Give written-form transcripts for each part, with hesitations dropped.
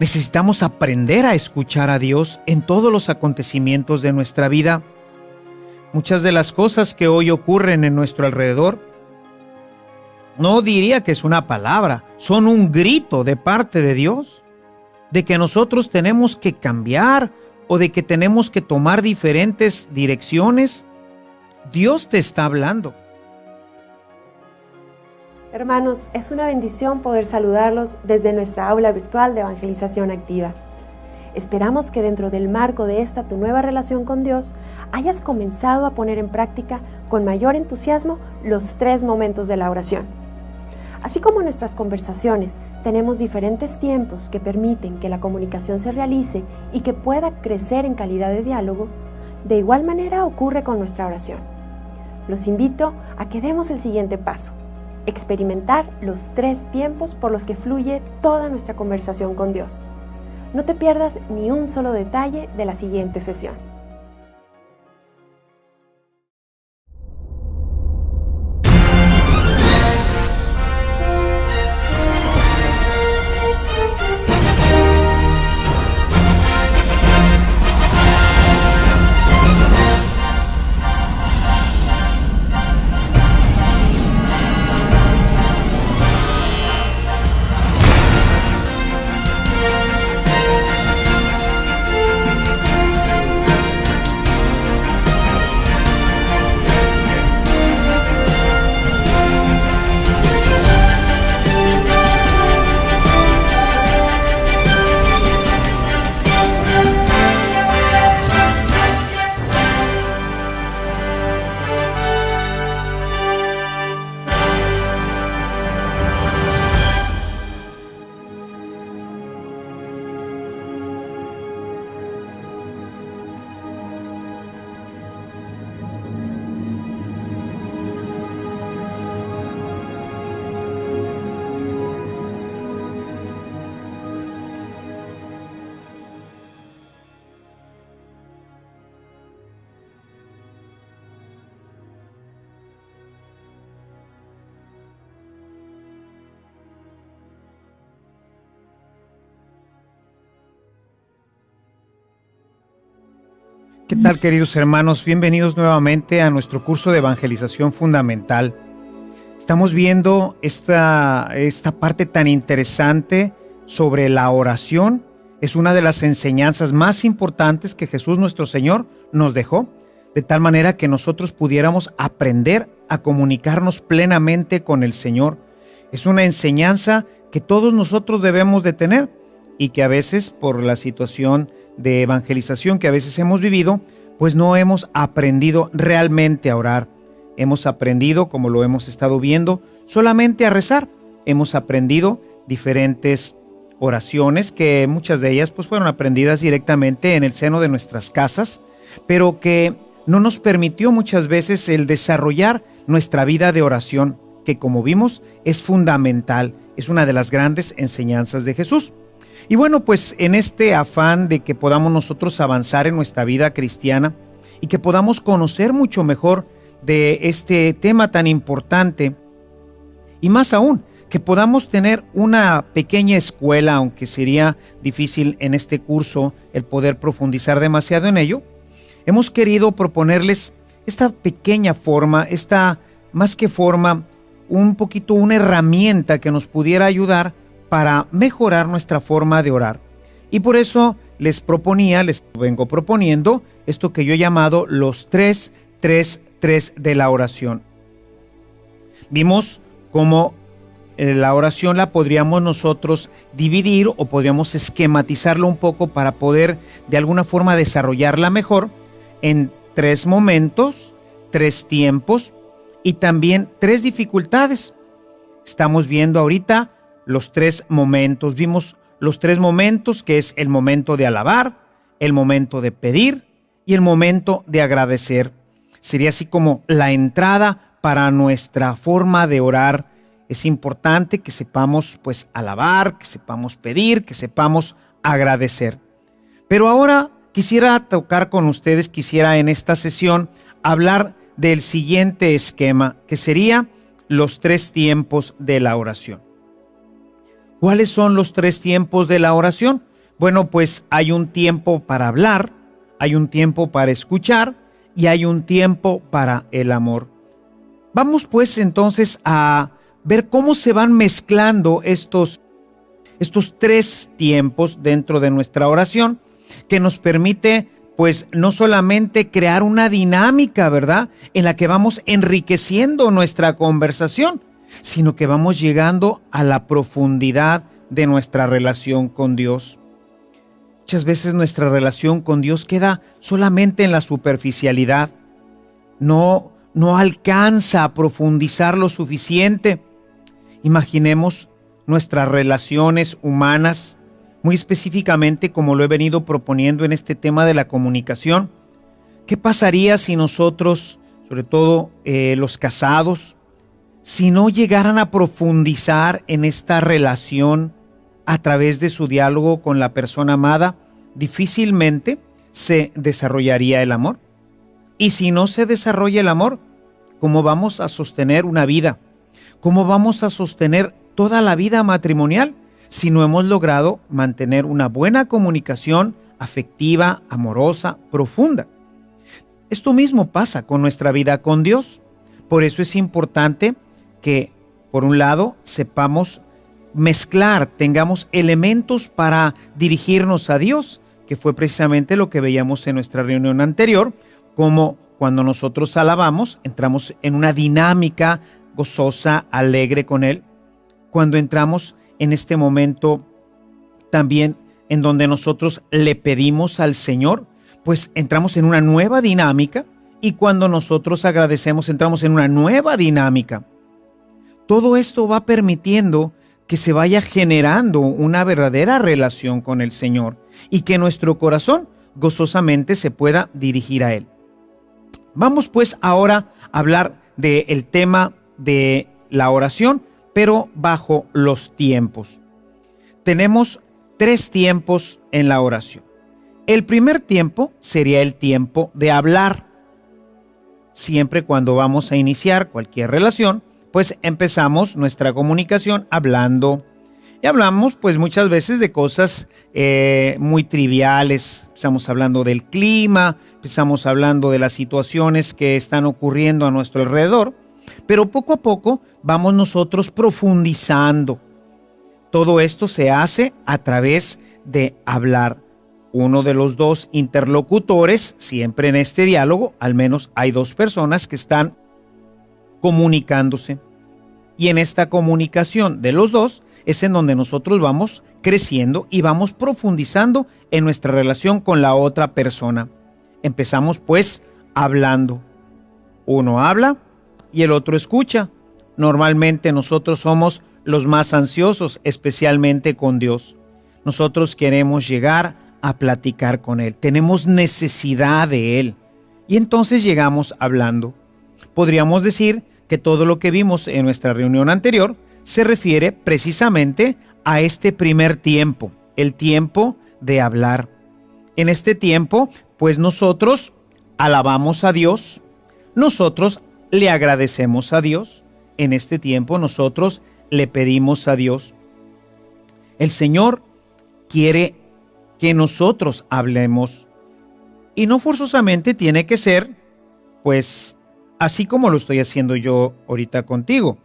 Necesitamos aprender a escuchar a Dios en todos los acontecimientos de nuestra vida. Muchas de las cosas que hoy ocurren en nuestro alrededor, no diría que es una palabra, son un grito de parte de Dios, de que nosotros tenemos que cambiar o de que tenemos que tomar diferentes direcciones. Dios te está hablando. Hermanos, es una bendición poder saludarlos desde nuestra aula virtual de Evangelización Activa. Esperamos que dentro del marco de esta tu nueva relación con Dios, hayas comenzado a poner en práctica con mayor entusiasmo los 3 momentos de la oración. Así como en nuestras conversaciones tenemos diferentes tiempos que permiten que la comunicación se realice y que pueda crecer en calidad de diálogo, de igual manera ocurre con nuestra oración. Los invito a que demos el siguiente paso: experimentar los 3 tiempos por los que fluye toda nuestra conversación con Dios. No te pierdas ni un solo detalle de la siguiente sesión. ¿Qué tal, queridos hermanos? Bienvenidos nuevamente a nuestro curso de evangelización fundamental. Estamos viendo esta parte tan interesante sobre la oración. Es una de las enseñanzas más importantes que Jesús nuestro Señor nos dejó, de tal manera que nosotros pudiéramos aprender a comunicarnos plenamente con el Señor. Es una enseñanza que todos nosotros debemos de tener y que a veces, por la situación de evangelización que a veces hemos vivido, pues no hemos aprendido realmente a orar. Hemos aprendido, como lo hemos estado viendo, solamente a rezar. Hemos aprendido diferentes oraciones que muchas de ellas pues fueron aprendidas directamente en el seno de nuestras casas, pero que no nos permitió muchas veces el desarrollar nuestra vida de oración, que como vimos es fundamental, es una de las grandes enseñanzas de Jesús. Y bueno, pues en este afán de que podamos nosotros avanzar en nuestra vida cristiana y que podamos conocer mucho mejor de este tema tan importante, y más aún, que podamos tener una pequeña escuela, aunque sería difícil en este curso el poder profundizar demasiado en ello, hemos querido proponerles esta pequeña forma, esta más que forma, un poquito una herramienta que nos pudiera ayudar para mejorar nuestra forma de orar. Y por eso les vengo proponiendo esto que yo he llamado los 3-3-3 de la oración. Vimos cómo la oración la podríamos nosotros dividir o podríamos esquematizarlo un poco para poder de alguna forma desarrollarla mejor en 3 momentos, 3 tiempos y también 3 dificultades. Estamos viendo ahorita los 3 momentos. Vimos los 3 momentos, que es el momento de alabar, el momento de pedir y el momento de agradecer. Sería así como la entrada para nuestra forma de orar. Es importante que sepamos pues alabar, que sepamos pedir, que sepamos agradecer. Pero ahora quisiera tocar con ustedes, quisiera en esta sesión hablar del siguiente esquema, que sería los 3 tiempos de la oración. ¿Cuáles son los 3 tiempos de la oración? Bueno, pues hay un tiempo para hablar, hay un tiempo para escuchar y hay un tiempo para el amor. Vamos pues entonces a ver cómo se van mezclando estos tres tiempos dentro de nuestra oración, que nos permite pues no solamente crear una dinámica, ¿verdad?, en la que vamos enriqueciendo nuestra conversación, sino que vamos llegando a la profundidad de nuestra relación con Dios. Muchas veces nuestra relación con Dios queda solamente en la superficialidad, no alcanza a profundizar lo suficiente. Imaginemos nuestras relaciones humanas, muy específicamente como lo he venido proponiendo en este tema de la comunicación. ¿Qué pasaría si nosotros, sobre todo los casados, si no llegaran a profundizar en esta relación a través de su diálogo con la persona amada? Difícilmente se desarrollaría el amor. Y si no se desarrolla el amor, ¿cómo vamos a sostener una vida? ¿Cómo vamos a sostener toda la vida matrimonial si no hemos logrado mantener una buena comunicación afectiva, amorosa, profunda? Esto mismo pasa con nuestra vida con Dios. Por eso es importante que, por un lado, sepamos mezclar, tengamos elementos para dirigirnos a Dios, que fue precisamente lo que veíamos en nuestra reunión anterior, como cuando nosotros alabamos, entramos en una dinámica gozosa, alegre con Él. Cuando entramos en este momento también en donde nosotros le pedimos al Señor, pues entramos en una nueva dinámica, y cuando nosotros agradecemos, entramos en una nueva dinámica. Todo esto va permitiendo que se vaya generando una verdadera relación con el Señor y que nuestro corazón gozosamente se pueda dirigir a Él. Vamos pues ahora a hablar del tema de la oración, pero bajo los tiempos. Tenemos 3 tiempos en la oración. El primer tiempo sería el tiempo de hablar. Siempre cuando vamos a iniciar cualquier relación, pues empezamos nuestra comunicación hablando. Y hablamos pues muchas veces de cosas muy triviales. Empezamos hablando del clima, empezamos hablando de las situaciones que están ocurriendo a nuestro alrededor, pero poco a poco vamos nosotros profundizando. Todo esto se hace a través de hablar. Uno de los 2 interlocutores, siempre en este diálogo, al menos hay 2 personas que están comunicándose. Y en esta comunicación de los 2 es en donde nosotros vamos creciendo y vamos profundizando en nuestra relación con la otra persona. Empezamos pues hablando. Uno habla y el otro escucha. Normalmente nosotros somos los más ansiosos, especialmente con Dios. Nosotros queremos llegar a platicar con Él. Tenemos necesidad de Él. Y entonces llegamos hablando. Podríamos decir que todo lo que vimos en nuestra reunión anterior se refiere precisamente a este primer tiempo, el tiempo de hablar. En este tiempo, pues nosotros alabamos a Dios, nosotros le agradecemos a Dios, en este tiempo nosotros le pedimos a Dios. El Señor quiere que nosotros hablemos y no forzosamente tiene que ser, pues, así como lo estoy haciendo yo ahorita contigo,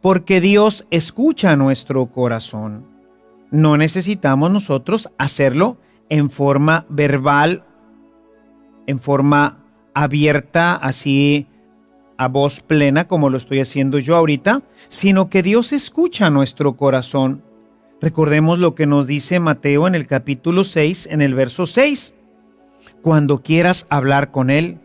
porque Dios escucha nuestro corazón. No necesitamos nosotros hacerlo en forma verbal, en forma abierta, así a voz plena como lo estoy haciendo yo ahorita, sino que Dios escucha nuestro corazón. Recordemos lo que nos dice Mateo en el capítulo 6, en el verso 6. Cuando quieras hablar con Él,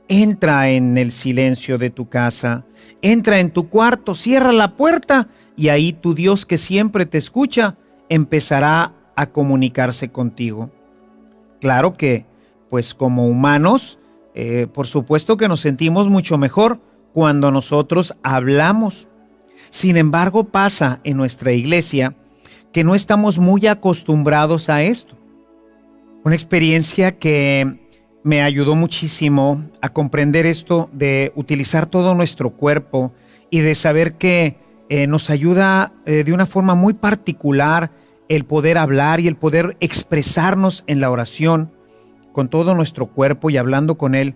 entra en el silencio de tu casa, entra en tu cuarto, cierra la puerta y ahí tu Dios, que siempre te escucha, empezará a comunicarse contigo. Claro que, pues como humanos, por supuesto que nos sentimos mucho mejor cuando nosotros hablamos. Sin embargo, pasa en nuestra iglesia que no estamos muy acostumbrados a esto. Una experiencia que me ayudó muchísimo a comprender esto de utilizar todo nuestro cuerpo y de saber que nos ayuda de una forma muy particular el poder hablar y el poder expresarnos en la oración con todo nuestro cuerpo y hablando con Él.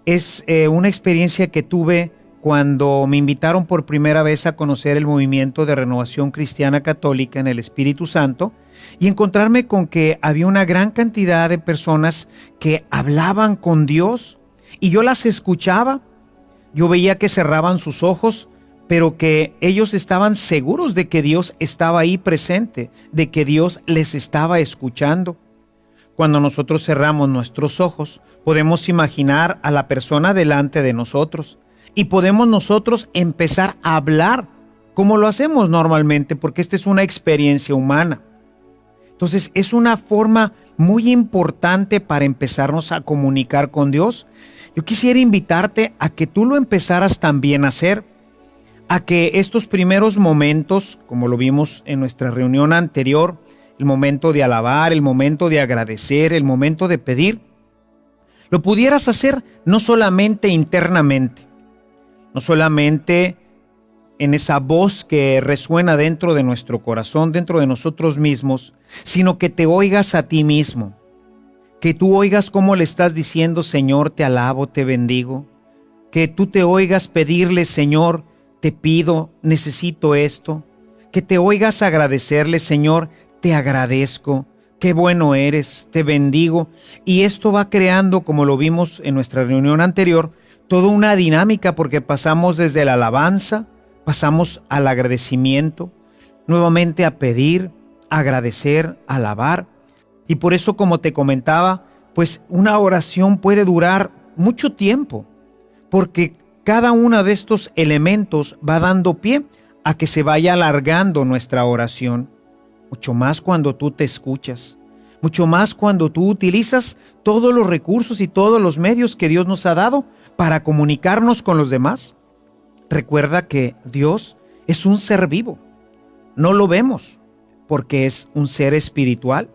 Es una experiencia que tuve cuando me invitaron por primera vez a conocer el movimiento de Renovación Cristiana Católica en el Espíritu Santo y encontrarme con que había una gran cantidad de personas que hablaban con Dios y yo las escuchaba. Yo veía que cerraban sus ojos, pero que ellos estaban seguros de que Dios estaba ahí presente, de que Dios les estaba escuchando. Cuando nosotros cerramos nuestros ojos, podemos imaginar a la persona delante de nosotros y podemos nosotros empezar a hablar como lo hacemos normalmente, porque esta es una experiencia humana. Entonces es una forma muy importante para empezarnos a comunicar con Dios. Yo quisiera invitarte a que tú lo empezaras también a hacer, a que estos primeros momentos, como lo vimos en nuestra reunión anterior, el momento de alabar, el momento de agradecer, el momento de pedir, lo pudieras hacer no solamente internamente, no solamente en esa voz que resuena dentro de nuestro corazón, dentro de nosotros mismos, sino que te oigas a ti mismo, que tú oigas cómo le estás diciendo: Señor, te alabo, te bendigo, que tú te oigas pedirle: Señor, te pido, necesito esto, que te oigas agradecerle: Señor, te agradezco, qué bueno eres, te bendigo. Y esto va creando, como lo vimos en nuestra reunión anterior, toda una dinámica, porque pasamos desde la alabanza, pasamos al agradecimiento, nuevamente a pedir, agradecer, alabar. Y por eso, como te comentaba, pues una oración puede durar mucho tiempo, porque cada uno de estos elementos va dando pie a que se vaya alargando nuestra oración. Mucho más cuando tú te escuchas, mucho más cuando tú utilizas todos los recursos y todos los medios que Dios nos ha dado para comunicarnos con los demás. Recuerda que Dios es un ser vivo. No lo vemos porque es un ser espiritual,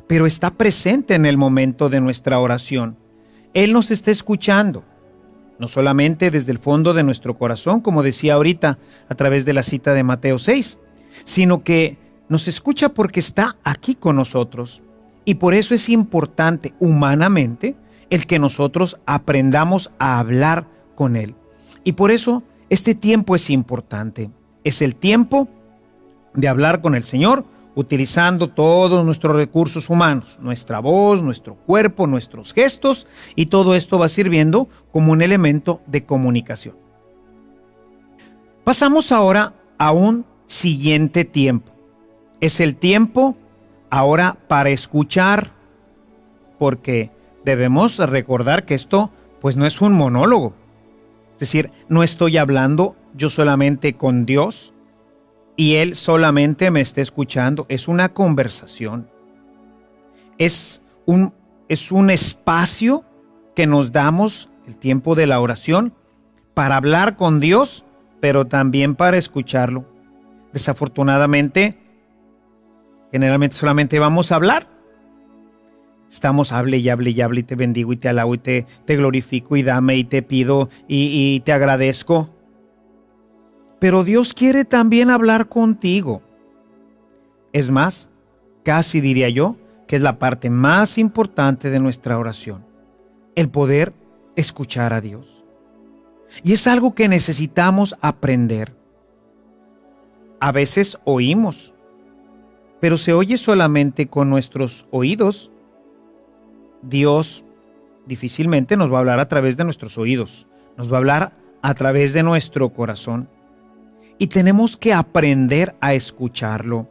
pero está presente en el momento de nuestra oración. Él nos está escuchando, no solamente desde el fondo de nuestro corazón, como decía ahorita a través de la cita de Mateo 6, sino que nos escucha porque está aquí con nosotros. Y por eso es importante humanamente el que nosotros aprendamos a hablar con Él. Y por eso este tiempo es importante. Es el tiempo de hablar con el Señor utilizando todos nuestros recursos humanos, nuestra voz, nuestro cuerpo, nuestros gestos, y todo esto va sirviendo como un elemento de comunicación. Pasamos ahora a un siguiente tiempo. Es el tiempo ahora para escuchar, porque debemos recordar que esto pues no es un monólogo. Es decir, no estoy hablando yo solamente con Dios y Él solamente me está escuchando. Es una conversación. Es un espacio que nos damos, el tiempo de la oración, para hablar con Dios, pero también para escucharlo. Desafortunadamente, generalmente solamente vamos a hablar. Estamos hable y hable y hable y te bendigo y te alabo y te glorifico y dame y te pido y te agradezco. Pero Dios quiere también hablar contigo. Es más, casi diría yo que es la parte más importante de nuestra oración, el poder escuchar a Dios. Y es algo que necesitamos aprender. A veces oímos, pero se oye solamente con nuestros oídos. Dios difícilmente nos va a hablar a través de nuestros oídos, nos va a hablar a través de nuestro corazón. Y tenemos que aprender a escucharlo.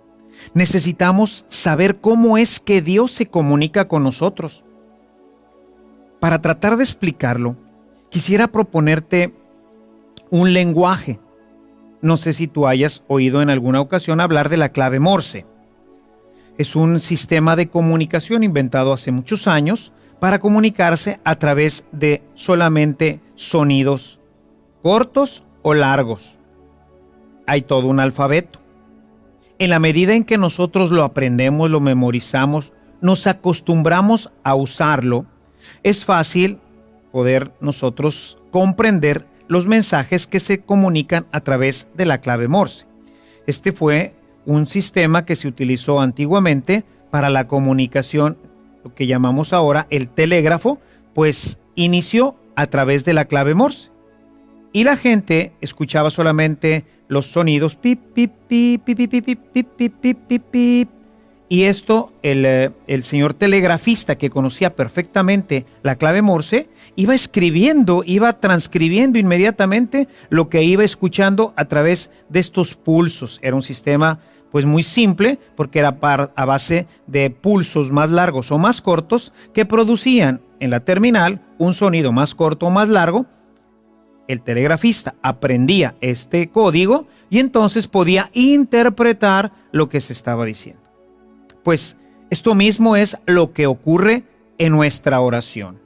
Necesitamos saber cómo es que Dios se comunica con nosotros. Para tratar de explicarlo, quisiera proponerte un lenguaje. No sé si tú hayas oído en alguna ocasión hablar de la clave Morse. Es un sistema de comunicación inventado hace muchos años para comunicarse a través de solamente sonidos cortos o largos. Hay todo un alfabeto. En la medida en que nosotros lo aprendemos, lo memorizamos, nos acostumbramos a usarlo, es fácil poder nosotros comprender los mensajes que se comunican a través de la clave Morse. Este fue un sistema que se utilizó antiguamente para la comunicación, lo que llamamos ahora el telégrafo, pues inició a través de la clave Morse. Y la gente escuchaba solamente los sonidos pip, pip, pip, pip, pip, pip, pip, pip, pip, pip, pip. Y esto, el señor telegrafista, que conocía perfectamente la clave Morse, iba escribiendo, iba transcribiendo inmediatamente lo que iba escuchando a través de estos pulsos. Era un sistema pues muy simple, porque era a base de pulsos más largos o más cortos que producían en la terminal un sonido más corto o más largo. El telegrafista aprendía este código y entonces podía interpretar lo que se estaba diciendo. Pues esto mismo es lo que ocurre en nuestra oración.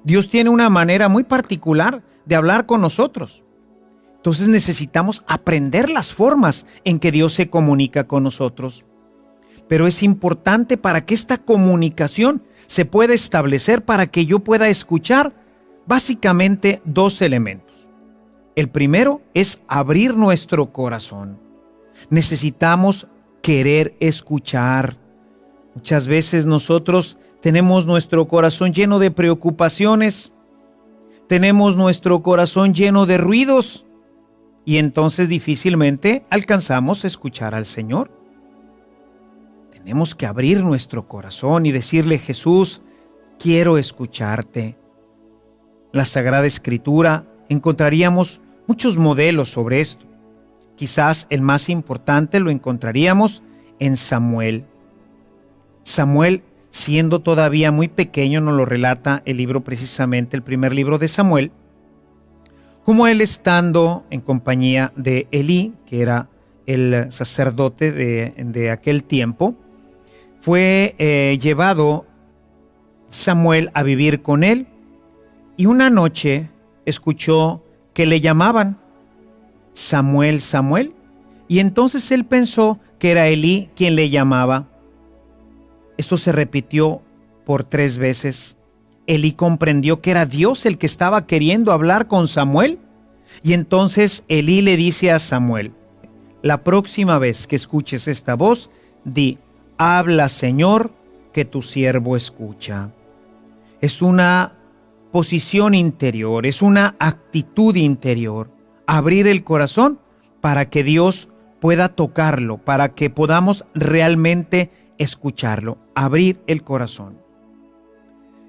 Dios tiene una manera muy particular de hablar con nosotros. Entonces necesitamos aprender las formas en que Dios se comunica con nosotros. Pero es importante para que esta comunicación se pueda establecer, para que yo pueda escuchar, básicamente dos elementos. El primero es abrir nuestro corazón. Necesitamos querer escuchar. Muchas veces nosotros tenemos nuestro corazón lleno de preocupaciones, tenemos nuestro corazón lleno de ruidos y entonces difícilmente alcanzamos a escuchar al Señor. Tenemos que abrir nuestro corazón y decirle: Jesús, quiero escucharte. En la Sagrada Escritura encontraríamos muchos modelos sobre esto. Quizás el más importante lo encontraríamos en Samuel. Samuel, siendo todavía muy pequeño, nos lo relata el libro, precisamente el primer libro de Samuel, como él, estando en compañía de Elí, que era el sacerdote de aquel tiempo, fue llevado Samuel a vivir con él, y una noche escuchó que le llamaban Samuel, Samuel, y entonces él pensó que era Elí quien le llamaba. Esto se repitió por 3 veces. Elí comprendió que era Dios el que estaba queriendo hablar con Samuel, y entonces Elí le dice a Samuel: la próxima vez que escuches esta voz, di: habla, Señor, que tu siervo escucha. Es una posición interior, es una actitud interior. Abrir el corazón para que Dios pueda tocarlo, para que podamos realmente escucharlo. Abrir el corazón.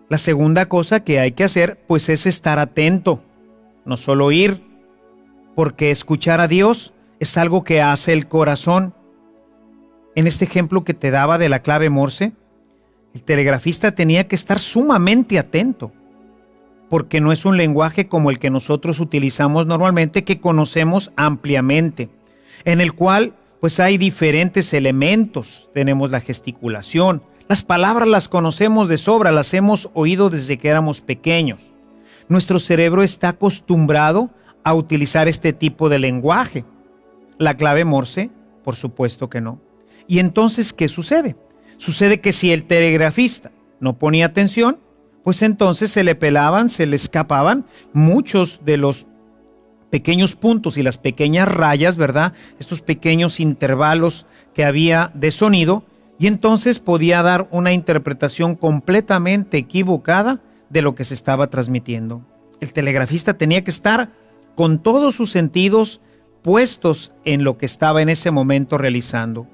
La segunda cosa que hay que hacer, pues, es estar atento, no solo oír, porque escuchar a Dios es algo que hace el corazón. En este ejemplo que te daba de la clave Morse, el telegrafista tenía que estar sumamente atento, porque no es un lenguaje como el que nosotros utilizamos normalmente, que conocemos ampliamente, en el cual pues hay diferentes elementos. Tenemos la gesticulación, las palabras las conocemos de sobra, las hemos oído desde que éramos pequeños. Nuestro cerebro está acostumbrado a utilizar este tipo de lenguaje. La clave Morse, por supuesto que no. Y entonces, ¿qué sucede? Sucede que si el telegrafista no ponía atención, pues entonces se le pelaban, se le escapaban muchos de los pequeños puntos y las pequeñas rayas, ¿verdad? Estos pequeños intervalos que había de sonido, y entonces podía dar una interpretación completamente equivocada de lo que se estaba transmitiendo. El telegrafista tenía que estar con todos sus sentidos puestos en lo que estaba en ese momento realizando.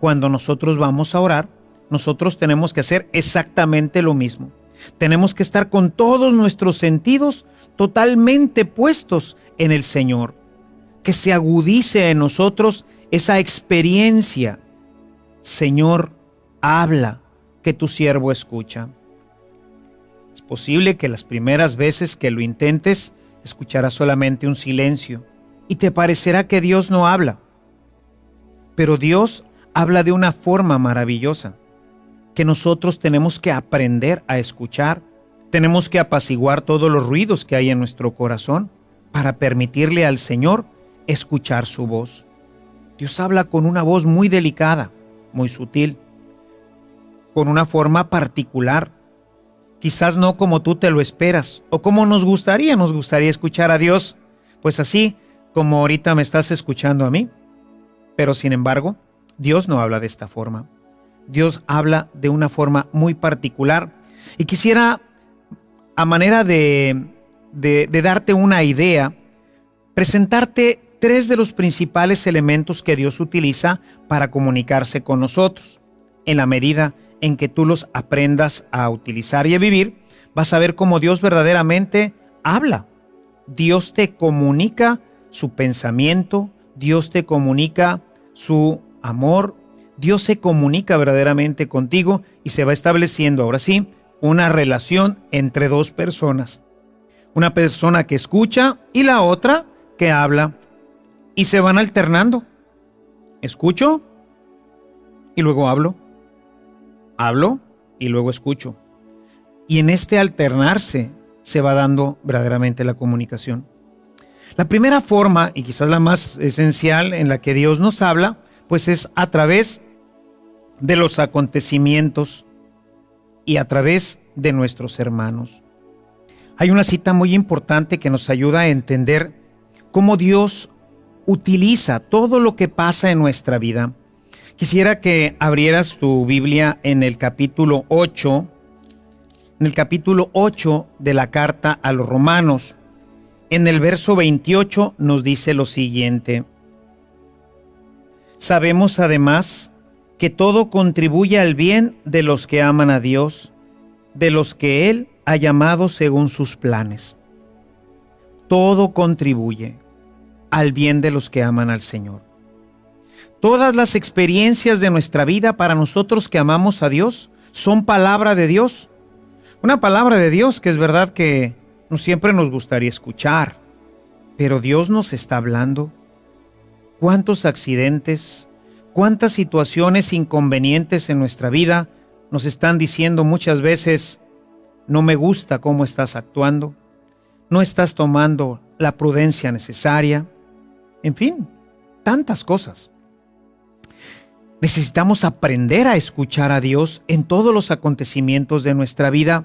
Cuando nosotros vamos a orar, nosotros tenemos que hacer exactamente lo mismo. Tenemos que estar con todos nuestros sentidos totalmente puestos en el Señor. Que se agudice en nosotros esa experiencia. Señor, habla, que tu siervo escucha. Es posible que las primeras veces que lo intentes, escucharás solamente un silencio y te parecerá que Dios no habla. Pero Dios habla de una forma maravillosa, que nosotros tenemos que aprender a escuchar. Tenemos que apaciguar todos los ruidos que hay en nuestro corazón para permitirle al Señor escuchar su voz. Dios habla con una voz muy delicada, muy sutil, con una forma particular. Quizás no como tú te lo esperas o como nos gustaría escuchar a Dios, pues así como ahorita me estás escuchando a mí. Pero sin embargo, Dios no habla de esta forma. Dios habla de una forma muy particular. Y quisiera, a manera de darte una idea, presentarte 3 de los principales elementos que Dios utiliza para comunicarse con nosotros. En la medida en que tú los aprendas a utilizar y a vivir, vas a ver cómo Dios verdaderamente habla. Dios te comunica su pensamiento, Dios te comunica su amor, Dios se comunica verdaderamente contigo y se va estableciendo ahora sí una relación entre 2 personas. Una persona que escucha y la otra que habla, y se van alternando. Escucho y luego hablo. Hablo y luego escucho. Y en este alternarse se va dando verdaderamente la comunicación. La primera forma, y quizás la más esencial en la que Dios nos habla, pues es a través de los acontecimientos y a través de nuestros hermanos. Hay una cita muy importante que nos ayuda a entender cómo Dios utiliza todo lo que pasa en nuestra vida. Quisiera que abrieras tu Biblia en el capítulo 8, de la carta a los Romanos. En el verso 28 nos dice lo siguiente: sabemos además que todo contribuye al bien de los que aman a Dios, de los que Él ha llamado según sus planes. Todo contribuye al bien de los que aman al Señor. Todas las experiencias de nuestra vida para nosotros que amamos a Dios son palabra de Dios. Una palabra de Dios que es verdad que no siempre nos gustaría escuchar, pero Dios nos está hablando. ¿Cuántos accidentes, cuántas situaciones inconvenientes en nuestra vida nos están diciendo muchas veces: no me gusta cómo estás actuando, no estás tomando la prudencia necesaria? En fin, tantas cosas. Necesitamos aprender a escuchar a Dios en todos los acontecimientos de nuestra vida.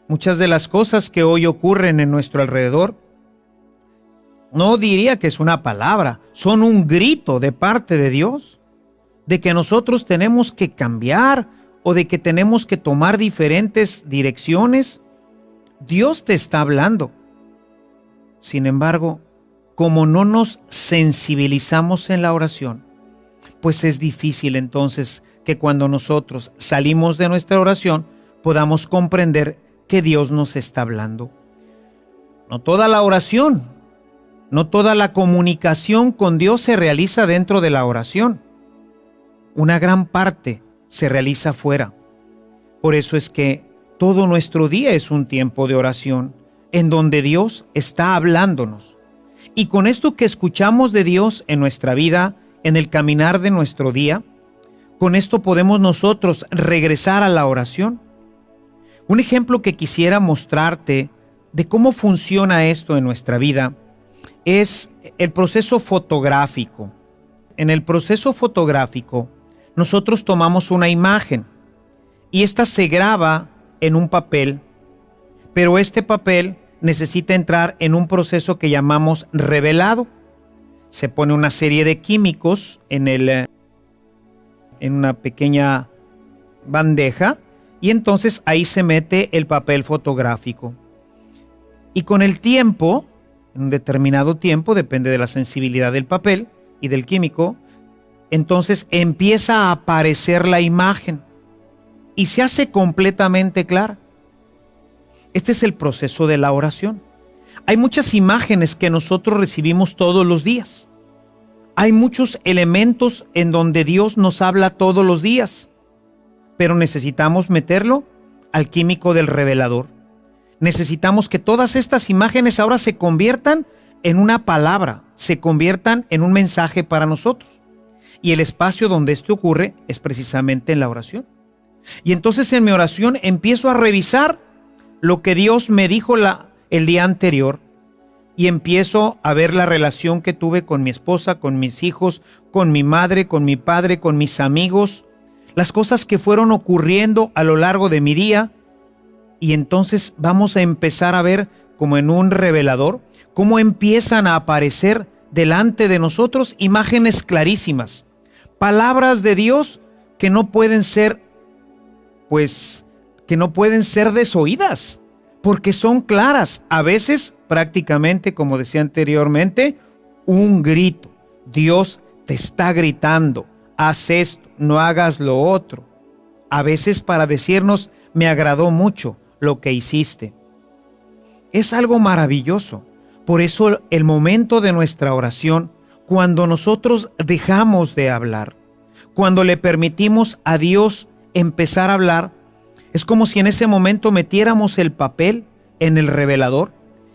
Muchas de las cosas que hoy ocurren en nuestro alrededor, no diría que es una palabra, son un grito de parte de Dios, de que nosotros tenemos que cambiar o de que tenemos que tomar diferentes direcciones. Dios te está hablando. Sin embargo, como no nos sensibilizamos en la oración, pues es difícil entonces que cuando nosotros salimos de nuestra oración podamos comprender que Dios nos está hablando. No toda la oración, no toda la comunicación con Dios se realiza dentro de la oración. Una gran parte se realiza fuera. Por eso es que todo nuestro día es un tiempo de oración en donde Dios está hablándonos. Y con esto que escuchamos de Dios en nuestra vida, en el caminar de nuestro día, con esto podemos nosotros regresar a la oración. Un ejemplo que quisiera mostrarte de cómo funciona esto en nuestra vida es el proceso fotográfico. En el proceso fotográfico, nosotros tomamos una imagen y esta se graba en un papel, pero este papel necesita entrar en un proceso que llamamos revelado. Se pone una serie de químicos en una pequeña bandeja y entonces ahí se mete el papel fotográfico. Y con el tiempo, en un determinado tiempo, depende de la sensibilidad del papel y del químico, entonces empieza a aparecer la imagen y se hace completamente clara. Este es el proceso de la oración. Hay muchas imágenes que nosotros recibimos todos los días. Hay muchos elementos en donde Dios nos habla todos los días, pero necesitamos meterlo al químico del revelador. Necesitamos que todas estas imágenes ahora se conviertan en una palabra, se conviertan en un mensaje para nosotros. Y el espacio donde esto ocurre es precisamente en la oración. Y entonces en mi oración empiezo a revisar lo que Dios me dijo el día anterior y empiezo a ver la relación que tuve con mi esposa, con mis hijos, con mi madre, con mi padre, con mis amigos, las cosas que fueron ocurriendo a lo largo de mi día. Y entonces vamos a empezar a ver, como en un revelador, cómo empiezan a aparecer delante de nosotros imágenes clarísimas palabras de Dios que no pueden ser, que no pueden ser desoídas, porque son claras, a veces prácticamente, como decía anteriormente, un grito. Dios te está gritando, haz esto, no hagas lo otro. A veces para decirnos, me agradó mucho lo que hiciste. Es algo maravilloso. Por eso el momento de nuestra oración, cuando nosotros dejamos de hablar, cuando le permitimos a Dios empezar a hablar, es como si en ese momento metiéramos el papel en el revelador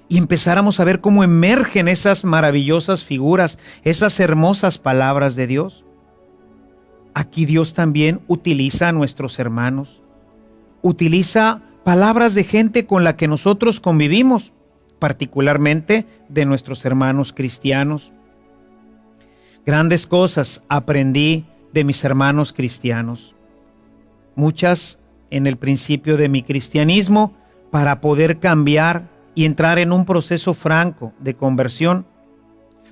y empezáramos a ver cómo emergen esas maravillosas figuras, esas hermosas palabras de Dios. Aquí Dios también utiliza a nuestros hermanos, utiliza palabras de gente con la que nosotros convivimos, particularmente de nuestros hermanos cristianos. Grandes cosas aprendí de mis hermanos cristianos, muchas en el principio de mi cristianismo, para poder cambiar y entrar en un proceso franco de conversión,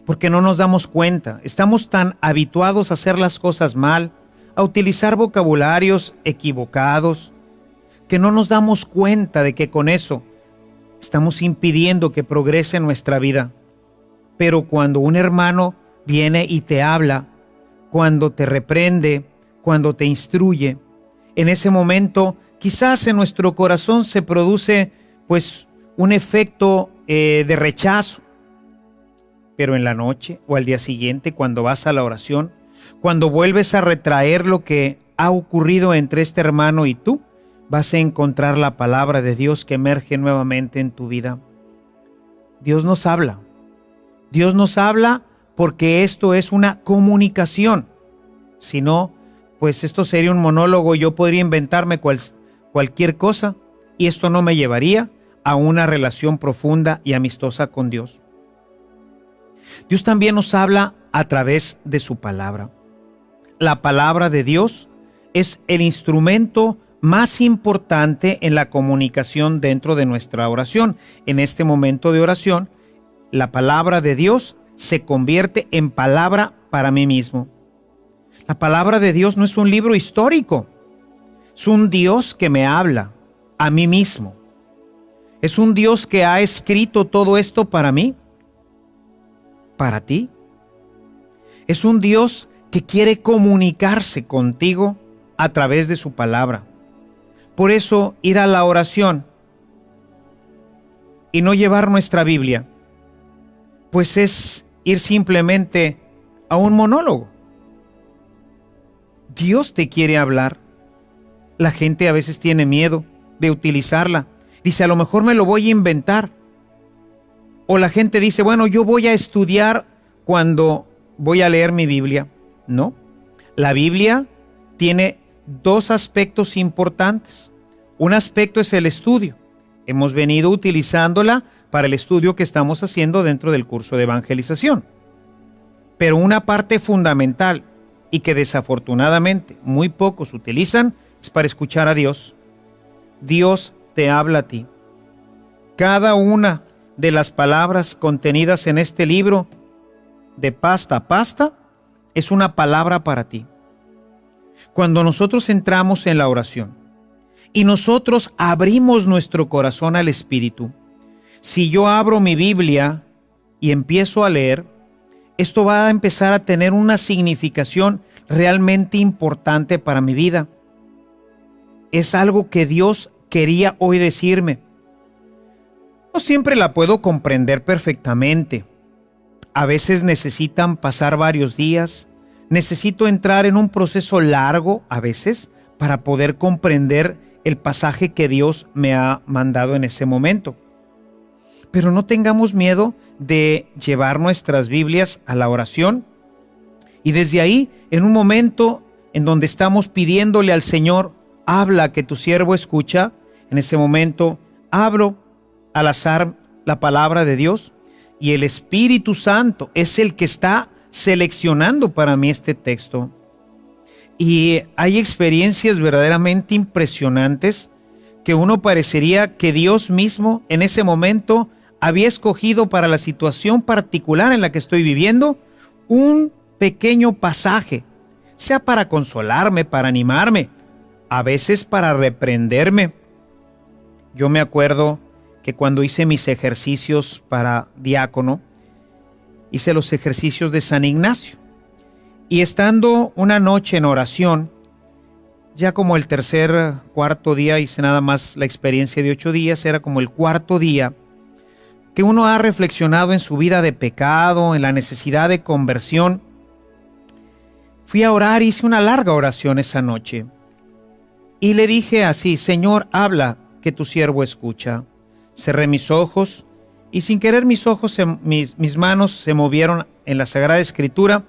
porque no nos damos cuenta, estamos tan habituados a hacer las cosas mal, a utilizar vocabularios equivocados, que no nos damos cuenta de que con eso estamos impidiendo que progrese nuestra vida. Pero cuando un hermano viene y te habla, cuando te reprende, cuando te instruye, en ese momento quizás en nuestro corazón se produce un efecto de rechazo. Pero en la noche o al día siguiente, cuando vas a la oración, cuando vuelves a retraer lo que ha ocurrido entre este hermano y tú, vas a encontrar la palabra de Dios que emerge nuevamente en tu vida. Dios nos habla. Dios nos habla porque esto es una comunicación. Si no, pues esto sería un monólogo. Yo podría inventarme cualquier cosa y esto no me llevaría a una relación profunda y amistosa con Dios. Dios también nos habla a través de su palabra. La palabra de Dios es el instrumento más importante en la comunicación dentro de nuestra oración. En este momento de oración, la palabra de Dios se convierte en palabra para mí mismo. La palabra de Dios no es un libro histórico, es un Dios que me habla a mí mismo. Es un Dios que ha escrito todo esto para mí, para ti. Es un Dios que quiere comunicarse contigo a través de su palabra. Por eso ir a la oración y no llevar nuestra Biblia, pues es ir simplemente a un monólogo. Dios te quiere hablar. La gente a veces tiene miedo de utilizarla. Dice, a lo mejor me lo voy a inventar. O la gente dice, bueno, yo voy a estudiar cuando voy a leer mi Biblia. No, la Biblia tiene dos aspectos importantes. Un aspecto es el estudio. Hemos venido utilizándola para el estudio que estamos haciendo dentro del curso de evangelización. Pero una parte fundamental y que desafortunadamente muy pocos utilizan es para escuchar a Dios. Dios te habla a ti. Cada una de las palabras contenidas en este libro, de pasta a pasta, es una palabra para ti. Cuando nosotros entramos en la oración y nosotros abrimos nuestro corazón al Espíritu, si yo abro mi Biblia y empiezo a leer, esto va a empezar a tener una significación realmente importante para mi vida. Es algo que Dios quería hoy decirme. No siempre la puedo comprender perfectamente. A veces necesitan pasar varios días. Necesito entrar en un proceso largo, a veces, para poder comprender el pasaje que Dios me ha mandado en ese momento. Pero no tengamos miedo de llevar nuestras Biblias a la oración y desde ahí, en un momento en donde estamos pidiéndole al Señor, habla que tu siervo escucha, en ese momento abro al azar la palabra de Dios y el Espíritu Santo es el que está seleccionando para mí este texto. Y hay experiencias verdaderamente impresionantes que uno parecería que Dios mismo en ese momento había escogido para la situación particular en la que estoy viviendo un pequeño pasaje sea para consolarme, para animarme, a veces para reprenderme. Yo me acuerdo que cuando hice mis ejercicios para diácono, hice los ejercicios de San Ignacio. Y estando una noche en oración, ya como el cuarto día, hice nada más la experiencia de 8 días, era como el cuarto día, que uno ha reflexionado en su vida de pecado, en la necesidad de conversión. Fui a orar, hice una larga oración esa noche. Y le dije así: Señor, habla, que tu siervo escucha. Cerré mis ojos y sin querer mis manos se movieron en la Sagrada Escritura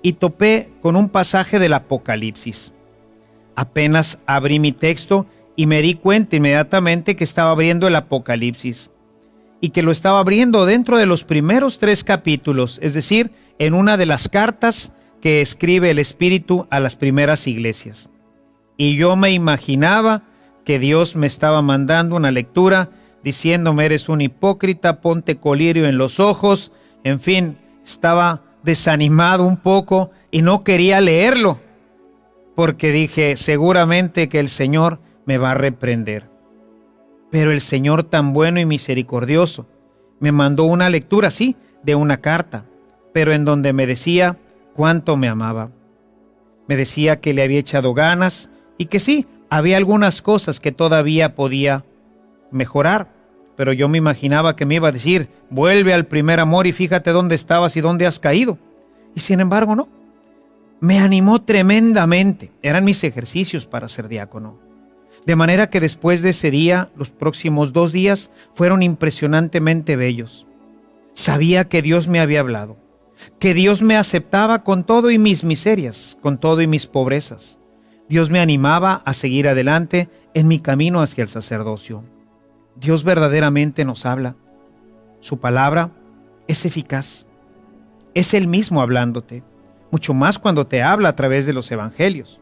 y topé con un pasaje del Apocalipsis. Apenas abrí mi texto y me di cuenta inmediatamente que estaba abriendo el Apocalipsis y que lo estaba abriendo dentro de los primeros 3 capítulos, es decir, en una de las cartas que escribe el Espíritu a las primeras iglesias. Y yo me imaginaba que Dios me estaba mandando una lectura diciéndome: eres un hipócrita, ponte colirio en los ojos. En fin, estaba desanimado un poco y no quería leerlo, porque dije: seguramente que el Señor me va a reprender. Pero el Señor, tan bueno y misericordioso, me mandó una lectura, sí, de una carta, pero en donde me decía cuánto me amaba. Me decía que le había echado ganas y que sí, había algunas cosas que todavía podía mejorar, pero yo me imaginaba que me iba a decir: vuelve al primer amor y fíjate dónde estabas y dónde has caído. Y sin embargo, no. Me animó tremendamente. Eran mis ejercicios para ser diácono. De manera que después de ese día, los próximos 2 días fueron impresionantemente bellos. Sabía que Dios me había hablado, que Dios me aceptaba con todo y mis miserias, con todo y mis pobrezas. Dios me animaba a seguir adelante en mi camino hacia el sacerdocio. Dios verdaderamente nos habla. Su palabra es eficaz. Es Él mismo hablándote, mucho más cuando te habla a través de los evangelios.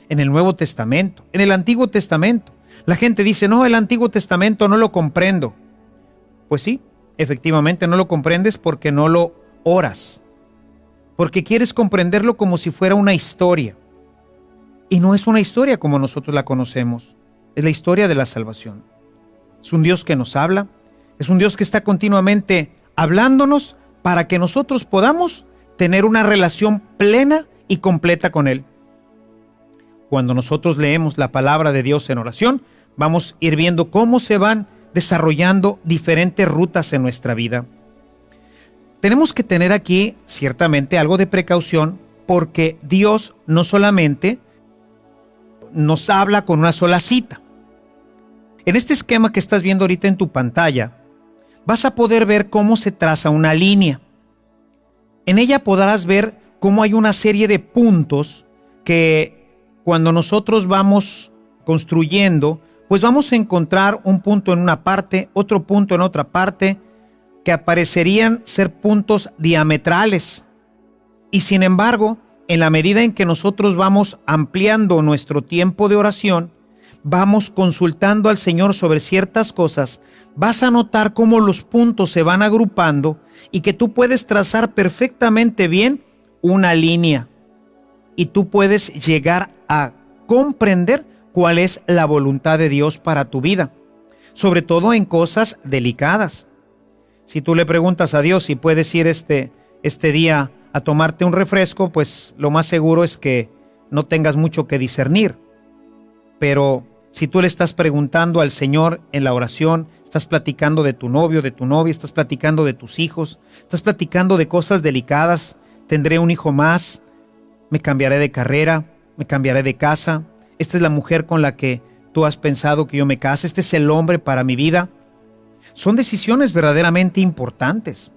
En el Nuevo Testamento, en el Antiguo Testamento. La gente dice: no, el Antiguo Testamento no lo comprendo. Pues sí, efectivamente no lo comprendes porque no lo oras. Porque quieres comprenderlo como si fuera una historia. Y no es una historia como nosotros la conocemos. Es la historia de la salvación. Es un Dios que nos habla. Es un Dios que está continuamente hablándonos para que nosotros podamos tener una relación plena y completa con Él. Cuando nosotros leemos la palabra de Dios en oración, vamos a ir viendo cómo se van desarrollando diferentes rutas en nuestra vida. Tenemos que tener aquí ciertamente algo de precaución, porque Dios no solamente nos habla con una sola cita. En este esquema que estás viendo ahorita en tu pantalla, vas a poder ver cómo se traza una línea. En ella podrás ver cómo hay una serie de puntos que cuando nosotros vamos construyendo, pues vamos a encontrar un punto en una parte, otro punto en otra parte, que aparecerían ser puntos diametrales. Y sin embargo, en la medida en que nosotros vamos ampliando nuestro tiempo de oración, vamos consultando al Señor sobre ciertas cosas, vas a notar cómo los puntos se van agrupando y que tú puedes trazar perfectamente bien una línea. Y tú puedes llegar a comprender cuál es la voluntad de Dios para tu vida, sobre todo en cosas delicadas. Si tú le preguntas a Dios si puedes ir este día a tomarte un refresco, pues lo más seguro es que no tengas mucho que discernir. Pero si tú le estás preguntando al Señor en la oración, estás platicando de tu novio, de tu novia, estás platicando de tus hijos, estás platicando de cosas delicadas: tendré un hijo más, me cambiaré de carrera, me cambiaré de casa, esta es la mujer con la que tú has pensado que yo me case, este es el hombre para mi vida. Son decisiones verdaderamente importantes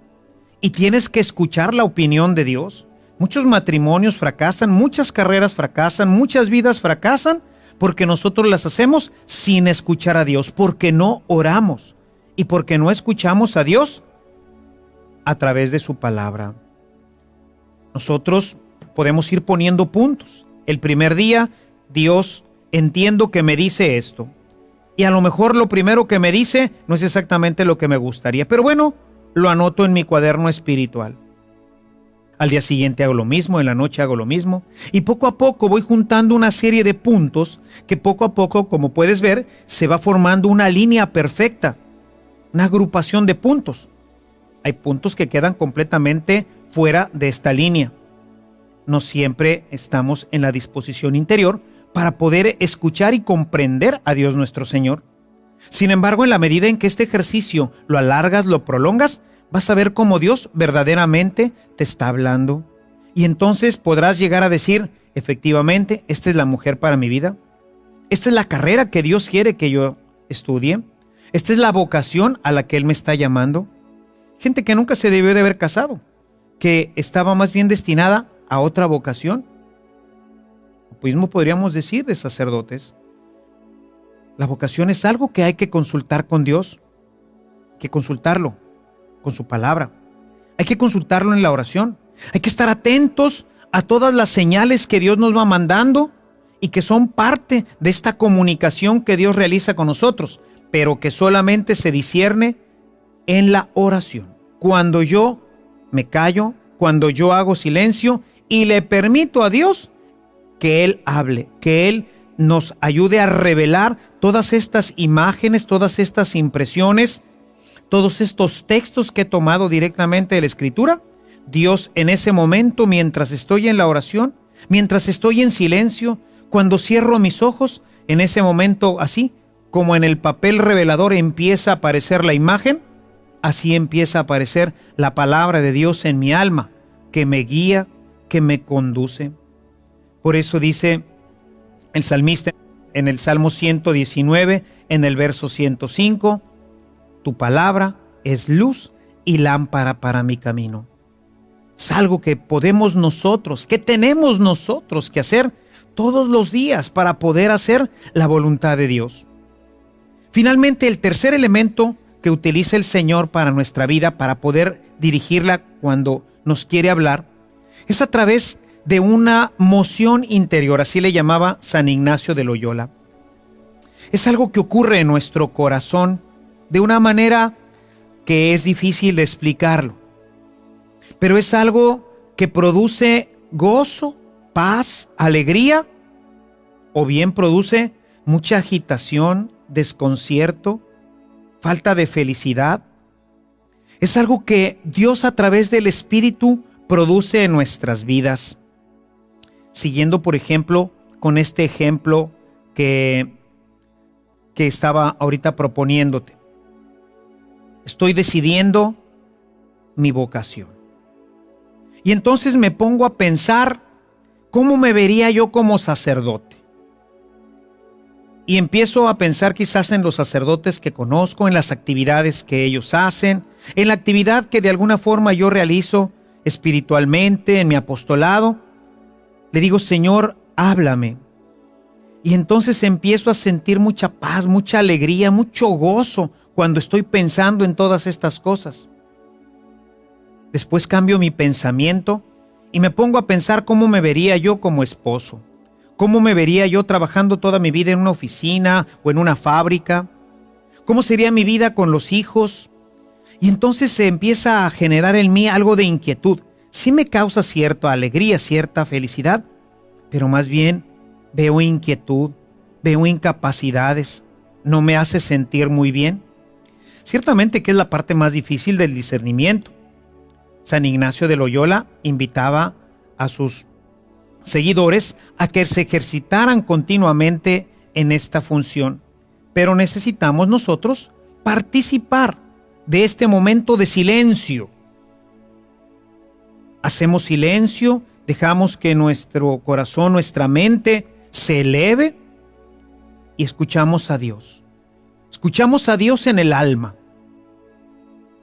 y tienes que escuchar la opinión de Dios. Muchos matrimonios fracasan, muchas carreras fracasan, muchas vidas fracasan porque nosotros las hacemos sin escuchar a Dios, porque no oramos y porque no escuchamos a Dios a través de su palabra. Nosotros podemos ir poniendo puntos. El primer día, Dios, entiendo que me dice esto. Y a lo mejor lo primero que me dice no es exactamente lo que me gustaría. Pero bueno, lo anoto en mi cuaderno espiritual. Al día siguiente hago lo mismo, en la noche hago lo mismo. Y poco a poco voy juntando una serie de puntos que poco a poco, como puedes ver, se va formando una línea perfecta, una agrupación de puntos. Hay puntos que quedan completamente fuera de esta línea. No siempre estamos en la disposición interior para poder escuchar y comprender a Dios nuestro Señor. Sin embargo, en la medida en que este ejercicio lo alargas, lo prolongas, vas a ver cómo Dios verdaderamente te está hablando. Y entonces podrás llegar a decir, efectivamente, esta es la mujer para mi vida. Esta es la carrera que Dios quiere que yo estudie. Esta es la vocación a la que Él me está llamando. Gente que nunca se debió de haber casado, que estaba más bien destinada a otra vocación. Lo mismo podríamos decir de sacerdotes. La vocación es algo que hay que consultar con Dios, hay que consultarlo con su palabra, hay que consultarlo en la oración, hay que estar atentos a todas las señales que Dios nos va mandando y que son parte de esta comunicación que Dios realiza con nosotros, pero que solamente se discierne en la oración. Cuando yo me callo, cuando yo hago silencio y le permito a Dios que Él hable, que Él nos ayude a revelar todas estas imágenes, todas estas impresiones, todos estos textos que he tomado directamente de la Escritura. Dios, en ese momento, mientras estoy en la oración, mientras estoy en silencio, cuando cierro mis ojos, en ese momento, así como en el papel revelador empieza a aparecer la imagen, así empieza a aparecer la palabra de Dios en mi alma, que me guía, que me conduce. Por eso dice el salmista en el Salmo 119, en el verso 105, tu palabra es luz y lámpara para mi camino. Es algo que podemos nosotros, que tenemos nosotros que hacer todos los días para poder hacer la voluntad de Dios. Finalmente, el tercer elemento que utiliza el Señor para nuestra vida, para poder dirigirla cuando nos quiere hablar, es a través de una moción interior, así le llamaba San Ignacio de Loyola. Es algo que ocurre en nuestro corazón de una manera que es difícil de explicarlo, pero es algo que produce gozo, paz, alegría, o bien produce mucha agitación, desconcierto, falta de felicidad. Es algo que Dios a través del Espíritu produce en nuestras vidas. Siguiendo, por ejemplo, con este ejemplo que estaba ahorita proponiéndote. Estoy decidiendo mi vocación. Y entonces me pongo a pensar cómo me vería yo como sacerdote. Y empiezo a pensar quizás en los sacerdotes que conozco, en las actividades que ellos hacen, en la actividad que de alguna forma yo realizo espiritualmente, en mi apostolado. Le digo, Señor, háblame. Y entonces empiezo a sentir mucha paz, mucha alegría, mucho gozo cuando estoy pensando en todas estas cosas. Después cambio mi pensamiento y me pongo a pensar cómo me vería yo como esposo. ¿Cómo me vería yo trabajando toda mi vida en una oficina o en una fábrica? ¿Cómo sería mi vida con los hijos? Y entonces se empieza a generar en mí algo de inquietud. Sí me causa cierta alegría, cierta felicidad, pero más bien veo inquietud, veo incapacidades, no me hace sentir muy bien. Ciertamente que es la parte más difícil del discernimiento. San Ignacio de Loyola invitaba a sus seguidores a que se ejercitaran continuamente en esta función, pero necesitamos nosotros participar de este momento de silencio. Hacemos silencio, dejamos que nuestro corazón, nuestra mente se eleve y escuchamos a Dios. Escuchamos a Dios en el alma.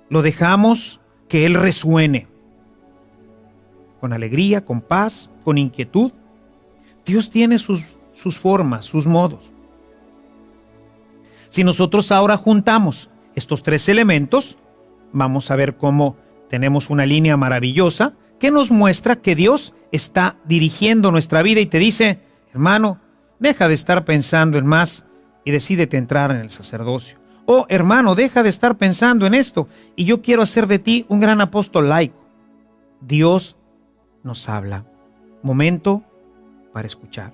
Lo dejamos que Él resuene. Con alegría, con paz, con inquietud. Dios tiene sus formas, sus modos. Si nosotros ahora juntamos estos tres elementos, vamos a ver cómo tenemos una línea maravillosa que nos muestra que Dios está dirigiendo nuestra vida y te dice, hermano, deja de estar pensando en más y decídete entrar en el sacerdocio. Oh, hermano, deja de estar pensando en esto y yo quiero hacer de ti un gran apóstol laico. Dios nos habla. Momento para escuchar.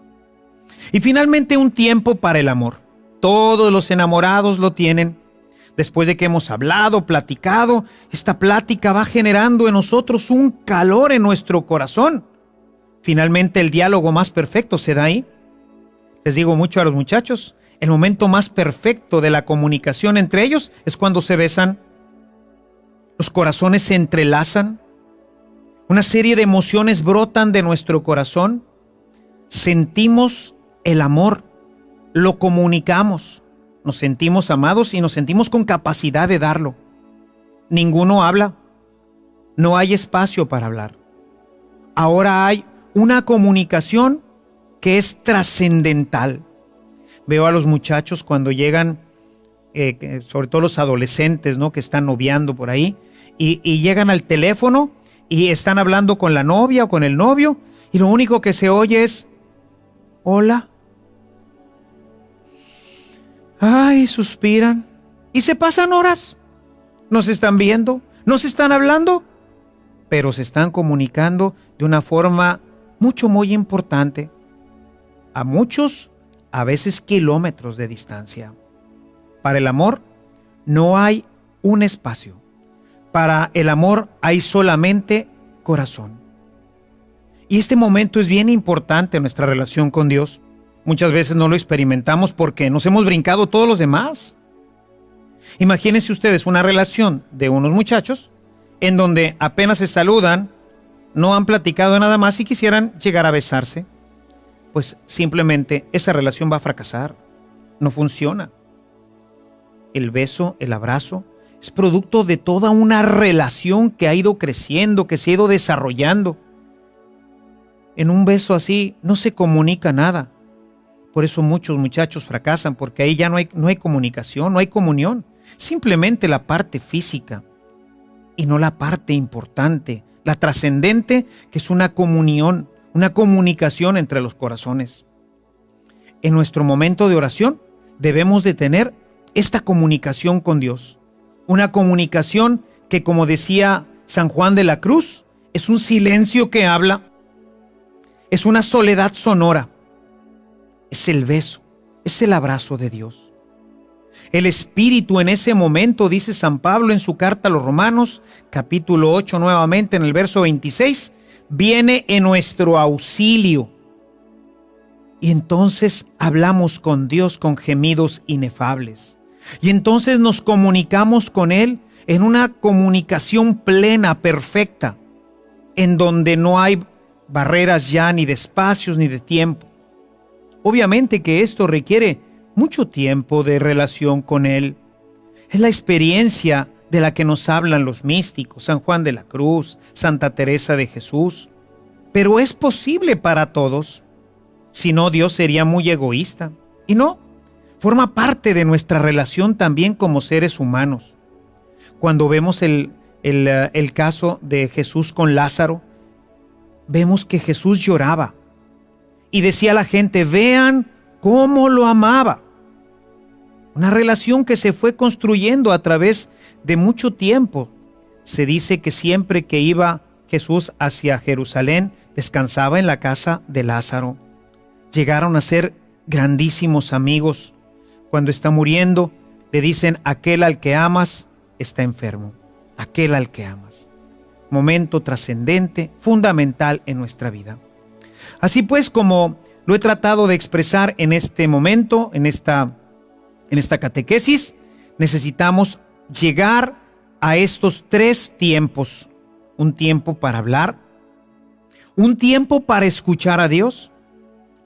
Y finalmente un tiempo para el amor. Todos los enamorados lo tienen. Después de que hemos hablado, platicado, esta plática va generando en nosotros un calor en nuestro corazón. Finalmente el diálogo más perfecto se da ahí. Les digo mucho a los muchachos, el momento más perfecto de la comunicación entre ellos es cuando se besan. Los corazones se entrelazan. Una serie de emociones brotan de nuestro corazón. Sentimos el amor, lo comunicamos. Nos sentimos amados y nos sentimos con capacidad de darlo. Ninguno habla. No hay espacio para hablar. Ahora hay una comunicación que es trascendental. Veo a los muchachos cuando llegan, sobre todo los adolescentes, ¿no?, que están noviando por ahí, y llegan al teléfono y están hablando con la novia o con el novio, y lo único que se oye es: hola. Ay, suspiran. Y se pasan horas. No se están viendo, no se están hablando, pero se están comunicando de una forma muy importante. A muchos, a veces kilómetros de distancia. Para el amor no hay un espacio. Para el amor hay solamente corazón. Y este momento es bien importante en nuestra relación con Dios. Muchas veces no lo experimentamos porque nos hemos brincado todos los demás. Imagínense ustedes una relación de unos muchachos en donde apenas se saludan, no han platicado nada más y quisieran llegar a besarse. Pues simplemente esa relación va a fracasar. No funciona. El beso, el abrazo, es producto de toda una relación que ha ido creciendo, que se ha ido desarrollando. En un beso así no se comunica nada. Por eso muchos muchachos fracasan, porque ahí ya no hay comunicación, no hay comunión. Simplemente la parte física y no la parte importante, la trascendente, que es una comunión, una comunicación entre los corazones. En nuestro momento de oración debemos de tener esta comunicación con Dios. Una comunicación que, como decía San Juan de la Cruz, es un silencio que habla, es una soledad sonora. Es el beso, es el abrazo de Dios. El Espíritu en ese momento, dice San Pablo en su carta a los Romanos, capítulo 8, nuevamente en el verso 26, viene en nuestro auxilio. Y entonces hablamos con Dios con gemidos inefables. Y entonces nos comunicamos con Él en una comunicación plena, perfecta, en donde no hay barreras ya ni de espacios ni de tiempo. Obviamente que esto requiere mucho tiempo de relación con Él. Es la experiencia de la que nos hablan los místicos, San Juan de la Cruz, Santa Teresa de Jesús. Pero es posible para todos. Si no, Dios sería muy egoísta. Y no, forma parte de nuestra relación también como seres humanos. Cuando vemos el caso de Jesús con Lázaro, vemos que Jesús lloraba. Y decía a la gente: vean cómo lo amaba. Una relación que se fue construyendo a través de mucho tiempo. Se dice que siempre que iba Jesús hacia Jerusalén, descansaba en la casa de Lázaro. Llegaron a ser grandísimos amigos. Cuando está muriendo, le dicen: aquel al que amas está enfermo. Aquel al que amas. Momento trascendente, fundamental en nuestra vida. Así pues, como lo he tratado de expresar en este momento, en esta catequesis, necesitamos llegar a estos 3 tiempos. Un tiempo para hablar, un tiempo para escuchar a Dios,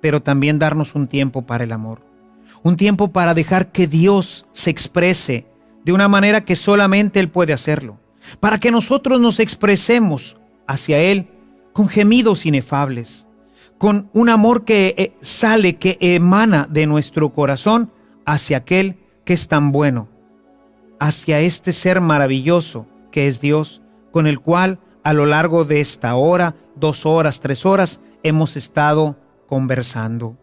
pero también darnos un tiempo para el amor. Un tiempo para dejar que Dios se exprese de una manera que solamente Él puede hacerlo. Para que nosotros nos expresemos hacia Él con gemidos inefables, con un amor que sale, que emana de nuestro corazón hacia aquel que es tan bueno, hacia este ser maravilloso que es Dios, con el cual a lo largo de esta hora, 2 horas, 3 horas, hemos estado conversando.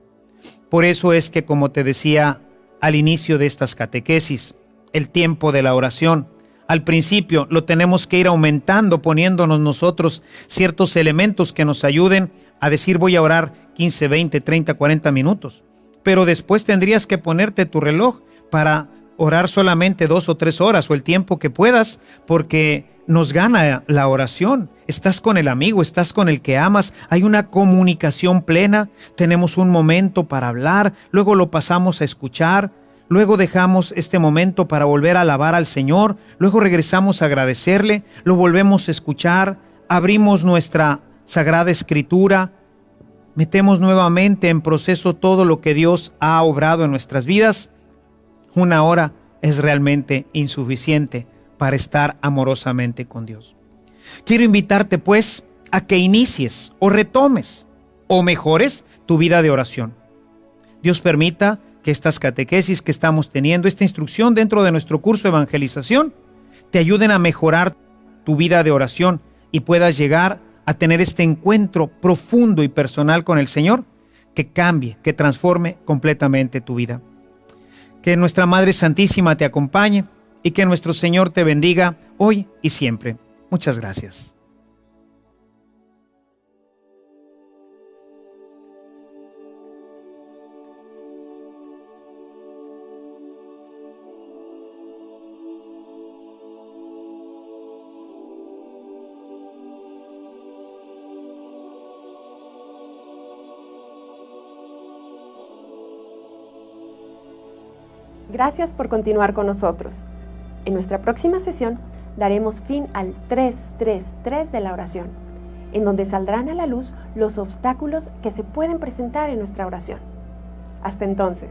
Por eso es que, como te decía al inicio de estas catequesis, el tiempo de la oración, al principio, lo tenemos que ir aumentando, poniéndonos nosotros ciertos elementos que nos ayuden a decir voy a orar 15, 20, 30, 40 minutos. Pero después tendrías que ponerte tu reloj para orar solamente 2 o 3 horas o el tiempo que puedas, porque nos gana la oración. Estás con el amigo, estás con el que amas, hay una comunicación plena, tenemos un momento para hablar, luego lo pasamos a escuchar, luego dejamos este momento para volver a alabar al Señor, luego regresamos a agradecerle, lo volvemos a escuchar, abrimos nuestra Sagrada Escritura, metemos nuevamente en proceso todo lo que Dios ha obrado en nuestras vidas. 1 hora es realmente insuficiente para estar amorosamente con Dios. Quiero invitarte pues a que inicies o retomes o mejores tu vida de oración. Dios permita que estas catequesis que estamos teniendo, esta instrucción dentro de nuestro curso de evangelización, te ayuden a mejorar tu vida de oración y puedas llegar a tener este encuentro profundo y personal con el Señor que cambie, que transforme completamente tu vida. Que nuestra Madre Santísima te acompañe y que nuestro Señor te bendiga hoy y siempre. Muchas gracias. Gracias por continuar con nosotros. En nuestra próxima sesión daremos fin al 333 de la oración, en donde saldrán a la luz los obstáculos que se pueden presentar en nuestra oración. Hasta entonces.